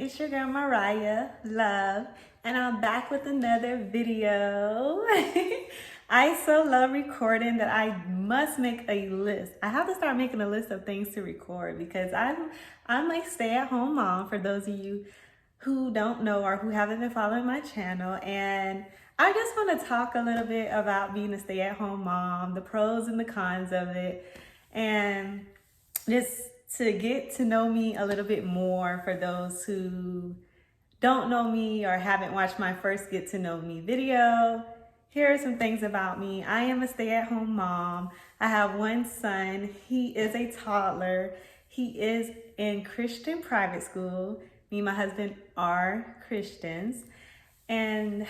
It's your girl Mariah, love, and I'm back with another video. I so love recording that I must make a list. I have to start making a list of things to record because I'm a stay-at-home mom, for those of you who don't know or who haven't been following my channel. And I just want to talk a little bit about being a stay-at-home mom, the pros and the cons of it, and just to get to know me a little bit more for those who don't know me or haven't watched my first get to know me video. Here are some things about me. I am a stay-at-home mom. I have one son. He is a toddler. He is in Christian private school. Me and my husband are Christians. And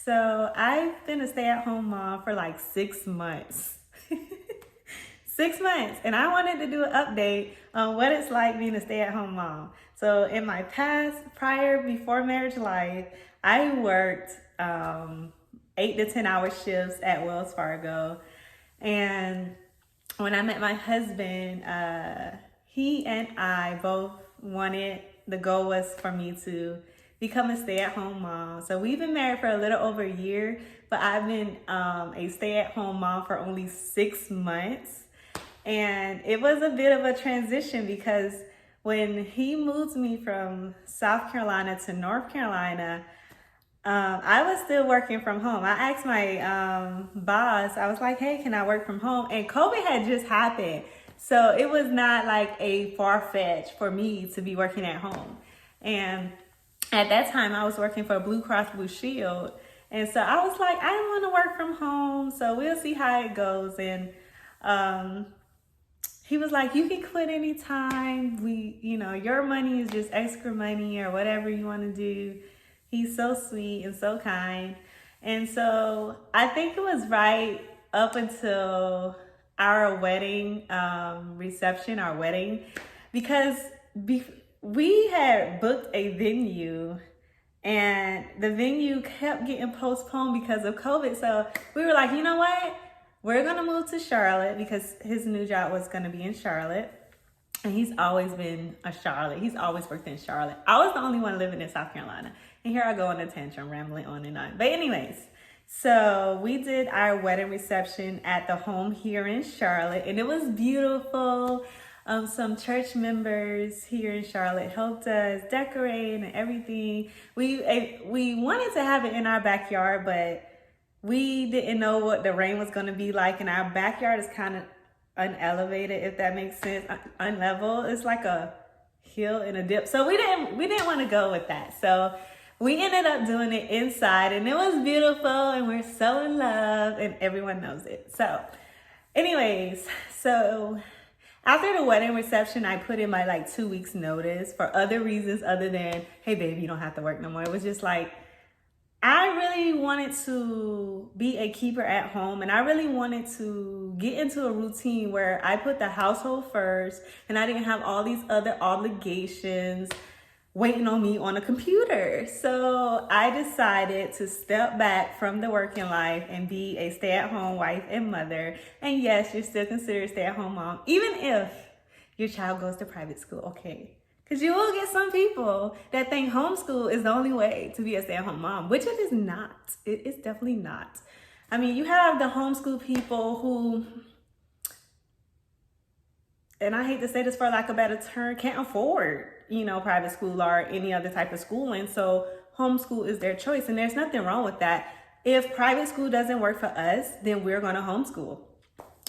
so I've been a stay-at-home mom for like 6 months. 6 months, and I wanted to do an update on what it's like being a stay-at-home mom. So in my past, before marriage life, I worked 8 to 10 hour shifts at Wells Fargo. And when I met my husband, he and I both the goal was for me to become a stay-at-home mom. So we've been married for a little over a year, but I've been a stay-at-home mom for only 6 months. And it was a bit of a transition because when he moved me from South Carolina to North Carolina, I was still working from home. I asked my boss, I was like, hey, can I work from home? And COVID had just happened. So it was not like a far-fetched for me to be working at home. And at that time, I was working for Blue Cross Blue Shield. And so I was like, I want to work from home. So we'll see how it goes. And he was like, you can quit anytime. Your money is just extra money or whatever you want to do. He's so sweet and so kind. And so I think it was right up until our wedding reception, our wedding, because we had booked a venue and the venue kept getting postponed because of COVID. So we were like, you know what? We're going to move to Charlotte because his new job was going to be in Charlotte. And he's always been a Charlotte. He's always worked in Charlotte. I was the only one living in South Carolina. And here I go on a tantrum, rambling on and on. But anyways, so we did our wedding reception at the home here in Charlotte. And it was beautiful. Some church members here in Charlotte helped us decorate and everything. We wanted to have it in our backyard, but we didn't know what the rain was going to be like, and our backyard is kind of unelevated, if that makes sense. Unlevel. It's like a hill and a dip. So we didn't want to go with that. So we ended up doing it inside, and it was beautiful, and we're so in love, and everyone knows it. So anyways, so after the wedding reception, I put in my 2 weeks notice for other reasons other than, hey babe, you don't have to work no more. It was just like, I really wanted to be a keeper at home, and I really wanted to get into a routine where I put the household first and I didn't have all these other obligations waiting on me on a computer. So I decided to step back from the working life and be a stay-at-home wife and mother. And yes, you're still considered a stay-at-home mom, even if your child goes to private school, okay? Because you will get some people that think homeschool is the only way to be a stay-at-home mom, which it is not. It is definitely not. I mean, you have the homeschool people who, and I hate to say this for lack of a better term, can't afford, private school or any other type of schooling. So homeschool is their choice, and there's nothing wrong with that. If private school doesn't work for us, then we're going to homeschool.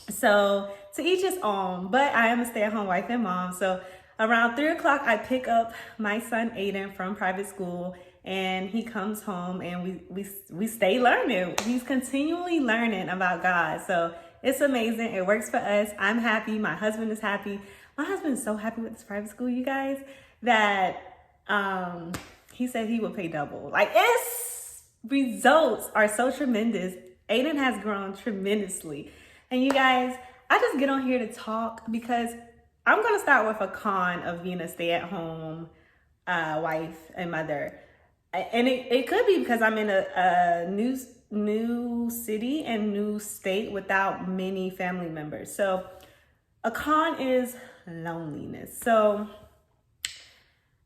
So to each his own, but I am a stay-at-home wife and mom. So around 3 o'clock, I pick up my son Aiden from private school, and he comes home, and we stay learning. He's continually learning about God. So it's amazing. It works for us. I'm happy. My husband is happy. My husband is so happy with this private school, you guys, that he said he would pay double. Its results are so tremendous. Aiden has grown tremendously. And you guys, I just get on here to talk because I'm going to start with a con of being a stay-at-home wife and mother. And it could be because I'm in a new city and new state without many family members. So a con is loneliness. So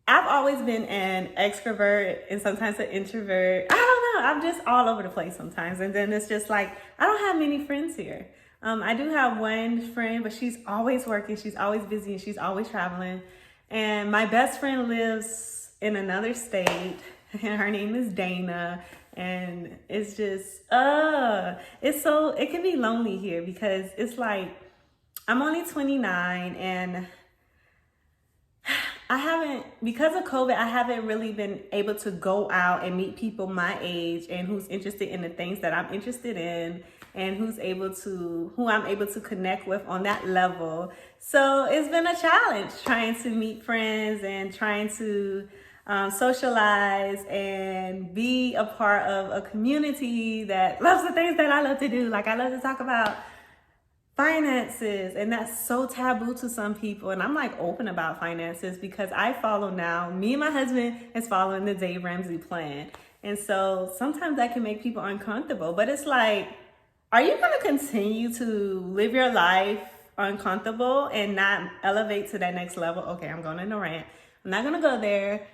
I've always been an extrovert and sometimes an introvert. I don't know. I'm just all over the place sometimes. And then it's just like, I don't have many friends here. I do have one friend, but she's always working. She's always busy and she's always traveling. And my best friend lives in another state and her name is Dana. And it's just, it can be lonely here because it's like, I'm only 29 and because of COVID, I haven't really been able to go out and meet people my age and who's interested in the things that I'm interested in and who I'm able to connect with on that level. So it's been a challenge trying to meet friends and trying to socialize and be a part of a community that loves the things that I love to do. Like I love to talk about finances, and that's so taboo to some people. And I'm like open about finances because I follow now, me and my husband is following the Dave Ramsey plan. And so sometimes that can make people uncomfortable, but it's like, are you going to continue to live your life uncomfortable and not elevate to that next level? Okay, I'm going in a rant. I'm not going to go there.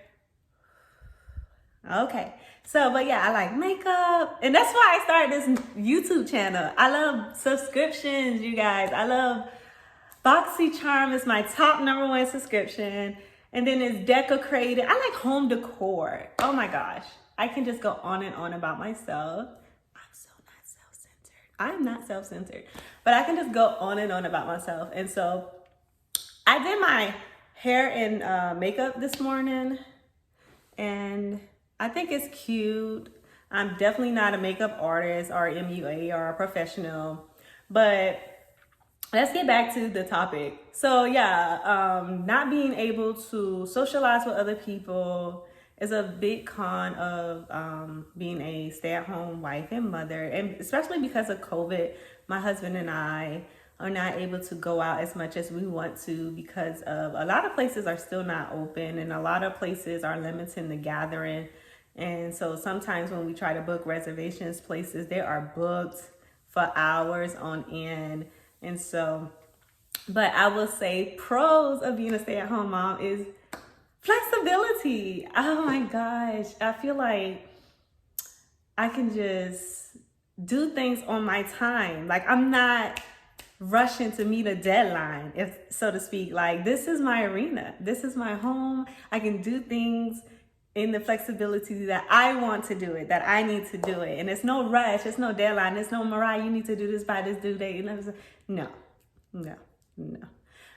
Okay. So, but yeah, I like makeup. And that's why I started this YouTube channel. I love subscriptions, you guys. I love BoxyCharm is my top #1 subscription. And then it's decorated. I like home decor. Oh my gosh. I can just go on and on about myself. I'm so not self-centered. I'm not self-centered. But I can just go on and on about myself. And so I did my hair and makeup this morning. And I think it's cute. I'm definitely not a makeup artist or MUA or a professional, but let's get back to the topic. So yeah, not being able to socialize with other people is a big con of being a stay-at-home wife and mother, and especially because of COVID, my husband and I are not able to go out as much as we want to because of a lot of places are still not open and a lot of places are limiting the gathering. And so sometimes when we try to book reservations, places, they are booked for hours on end. And so, but I will say pros of being a stay-at-home mom is flexibility. Oh my gosh. I feel like I can just do things on my time. Like I'm not rushing to meet a deadline, if so to speak. Like this is my arena. This is my home. I can do things in the flexibility that I want to do it, that I need to do it. And it's no rush, it's no deadline, it's no Mariah, you need to do this by this due date. No, I'm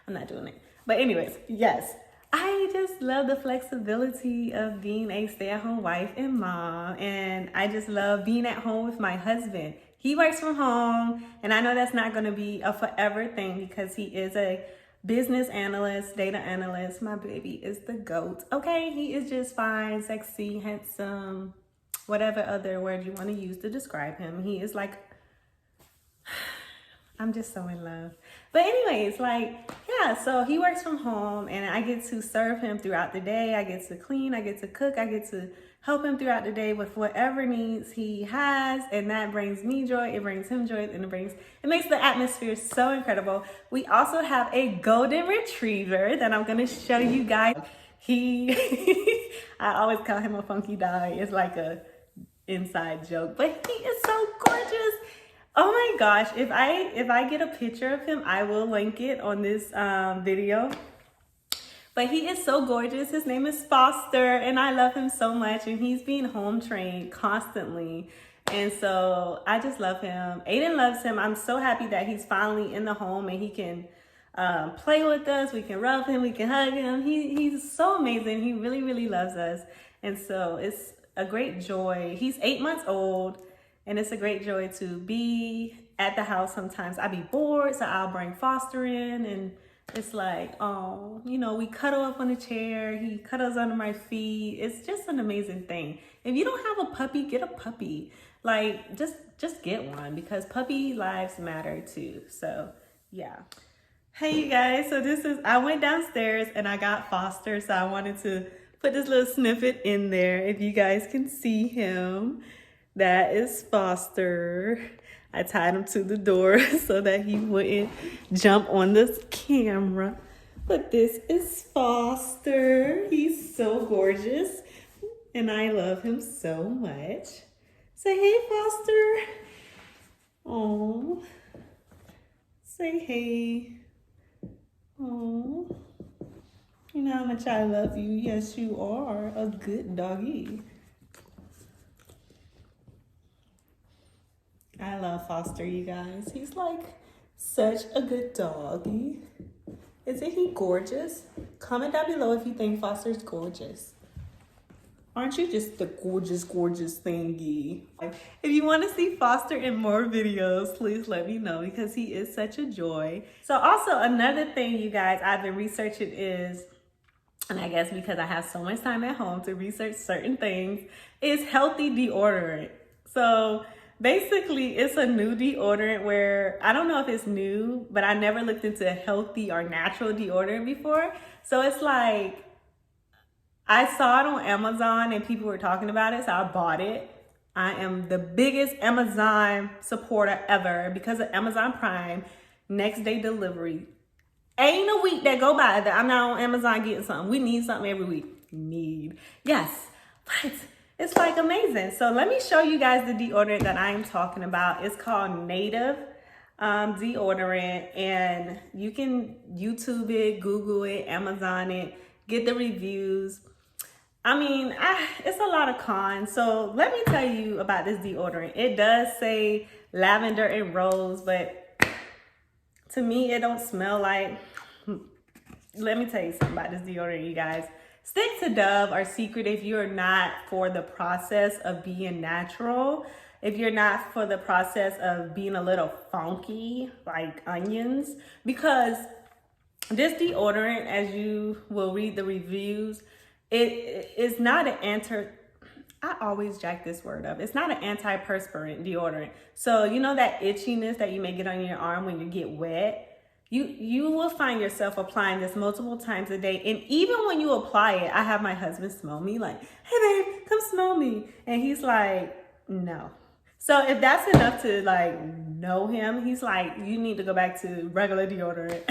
not doing it. But anyways, yes, I just love the flexibility of being a stay-at-home wife and mom. And I just love being at home with my husband. He works from home, and I know that's not gonna be a forever thing because he is a business analyst, data analyst. My baby is the GOAT. Okay, he is just fine, sexy, handsome, whatever other word you want to use to describe him. He is like, I'm just so in love. But anyways, like, yeah, so he works from home and I get to serve him throughout the day. I get to clean, I get to cook, I get to help him throughout the day with whatever needs he has, and that brings me joy, it brings him joy, and it makes the atmosphere so incredible. We also have a golden retriever that I'm gonna show you guys. I always call him a funky dog. It's like a inside joke, but he is so gorgeous. Oh my gosh, if I get a picture of him, I will link it on this video. But he is so gorgeous. His name is Foster, and I love him so much. And he's being home trained constantly. And so I just love him. Aiden loves him. I'm so happy that he's finally in the home and he can play with us. We can rub him. We can hug him. He's so amazing. He really, really loves us. And so it's a great joy. He's 8 months old, and it's a great joy to be at the house. Sometimes I be bored, so I'll bring Foster in, and it's like, oh, you know, we cuddle up on a chair. He cuddles under my feet. It's just an amazing thing. If you don't have a puppy, get a puppy. Like, just get one, because puppy lives matter too. So, yeah. Hey, you guys. So I went downstairs and I got Foster. So I wanted to put this little snippet in there. If you guys can see him, that is Foster. I tied him to the door so that he wouldn't jump on this camera. But this is Foster. He's so gorgeous. And I love him so much. Say hey, Foster. Oh. Say hey. Oh. You know how much I love you. Yes, you are a good doggy. I love Foster, you guys. He's like such a good doggy. Isn't he gorgeous? Comment down below if you think Foster's gorgeous. Aren't you just the gorgeous, gorgeous thingy? If you want to see Foster in more videos, please let me know because he is such a joy. So also another thing, you guys, I've been researching is, and I guess because I have so much time at home to research certain things, is healthy deodorant. So basically it's a new deodorant where, I don't know if it's new, but I never looked into healthy or natural deodorant before. So it's like, I saw it on Amazon and people were talking about it, so I bought it. I am the biggest Amazon supporter ever because of Amazon Prime, next day delivery. Ain't a week that go by that I'm not on Amazon getting something. We need something every week. Yes, but it's like amazing. So let me show you guys the deodorant that I'm talking about. It's called Native deodorant, and you can YouTube it, Google it, Amazon it, get the reviews. I mean, it's a lot of cons. So let me tell you about this deodorant. It does say lavender and rose, but to me, it don't smell like. Let me tell you something about this deodorant, you guys. Stick to Dove or Secret if you're not for the process of being natural. If you're not for the process of being a little funky, like onions. Because this deodorant, as you will read the reviews, it is not an I always jack this word up. It's not an antiperspirant deodorant. So you know that itchiness that you may get on your arm when you get wet? You will find yourself applying this multiple times a day. And even when you apply it, I have my husband smell me like, hey babe, come smell me. And he's like, no. So if that's enough to like know him, he's like, you need to go back to regular deodorant.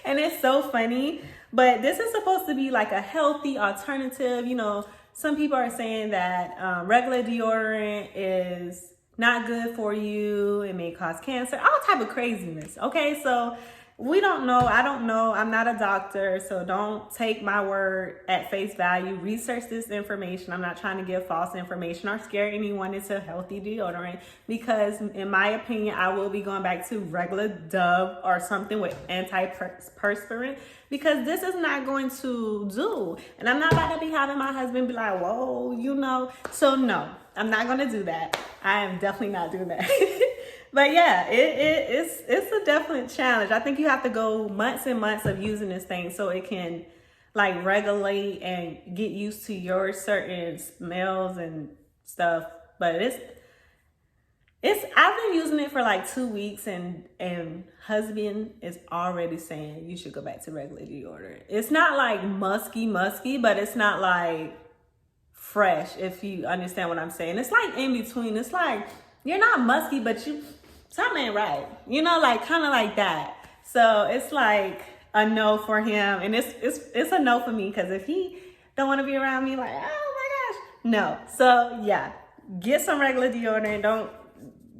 And it's so funny. But this is supposed to be like a healthy alternative. You know, some people are saying that regular deodorant is not good for you. It may cause cancer, all type of craziness. Okay, so we don't know. I don't know. I'm not a doctor, so don't take my word at face value. Research this information. I'm not trying to give false information or scare anyone into healthy deodorant because, in my opinion, I will be going back to regular Dove or something with antiperspirant because this is not going to do. And I'm not about to be having my husband be like, whoa, you know. So, no, I'm not going to do that. I am definitely not doing that. But yeah, it's a definite challenge. I think you have to go months and months of using this thing so it can like regulate and get used to your certain smells and stuff. But I've been using it for like 2 weeks and husband is already saying you should go back to regular deodorant. It's not like musky, but it's not like fresh, if you understand what I'm saying. It's like in between. It's like you're not musky, but something ain't right. You know, like kind of like that. So it's like a no for him, and it's a no for me because if he don't want to be around me, like, oh my gosh, no. So yeah, get some regular deodorant. Don't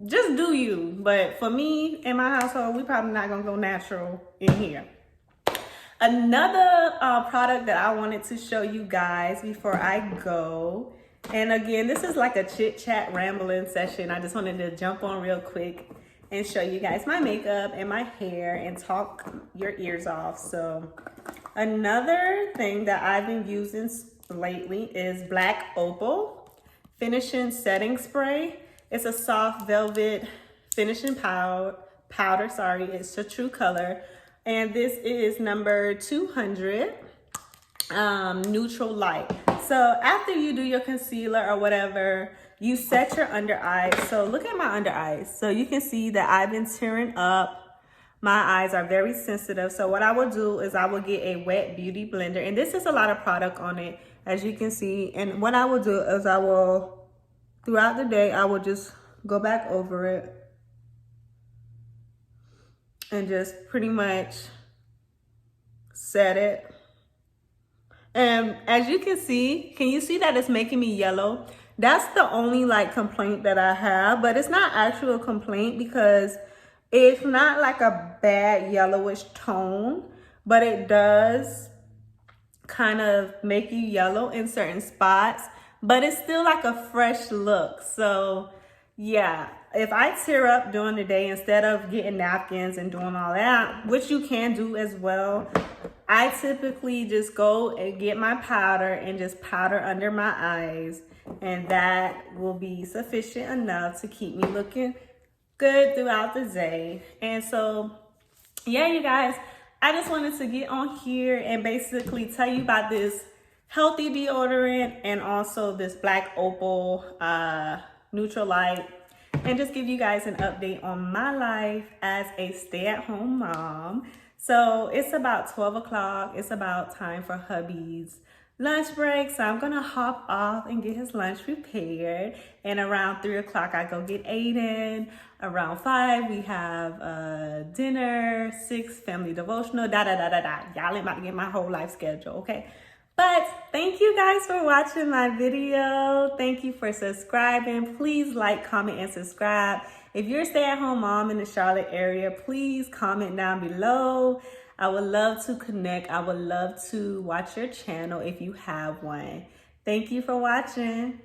just do you. But for me in my household, we probably not gonna go natural in here. Another product that I wanted to show you guys before I go, and again, this is like a chit chat rambling session. I just wanted to jump on real quick and show you guys my makeup and my hair and talk your ears off. So another thing that I've been using lately is Black Opal Finishing Setting Spray. It's a soft velvet finishing powder. It's a true color. And this is number 200, neutral light. So after you do your concealer or whatever, you set your under eyes. So look at my under eyes. So you can see that I've been tearing up. My eyes are very sensitive. So what I will do is I will get a wet beauty blender. And this is a lot of product on it, as you can see. And what I will do is I will, throughout the day, I will just go back over it and just pretty much set it. And as you can you see that it's making me yellow? That's the only like complaint that I have, but it's not actual complaint because it's not like a bad yellowish tone, but it does kind of make you yellow in certain spots, but it's still like a fresh look. So yeah, if I tear up during the day instead of getting napkins and doing all that, which you can do as well, I typically just go and get my powder and just powder under my eyes, and that will be sufficient enough to keep me looking good throughout the day. And so yeah, you guys, I just wanted to get on here and basically tell you about this healthy deodorant and also this Black Opal neutral light, and just give you guys an update on my life as a stay-at-home mom. So it's about 12 o'clock. It's about time for hubby's lunch break. So I'm gonna hop off and get his lunch prepared. And around 3 o'clock, I go get Aiden. Around 5, we have dinner. 6, family devotional. Y'all ain't about to get my whole life schedule, okay? But thank you guys for watching my video. Thank you for subscribing. Please like, comment, and subscribe. If you're a stay-at-home mom in the Charlotte area, please comment down below. I would love to connect. I would love to watch your channel if you have one. Thank you for watching.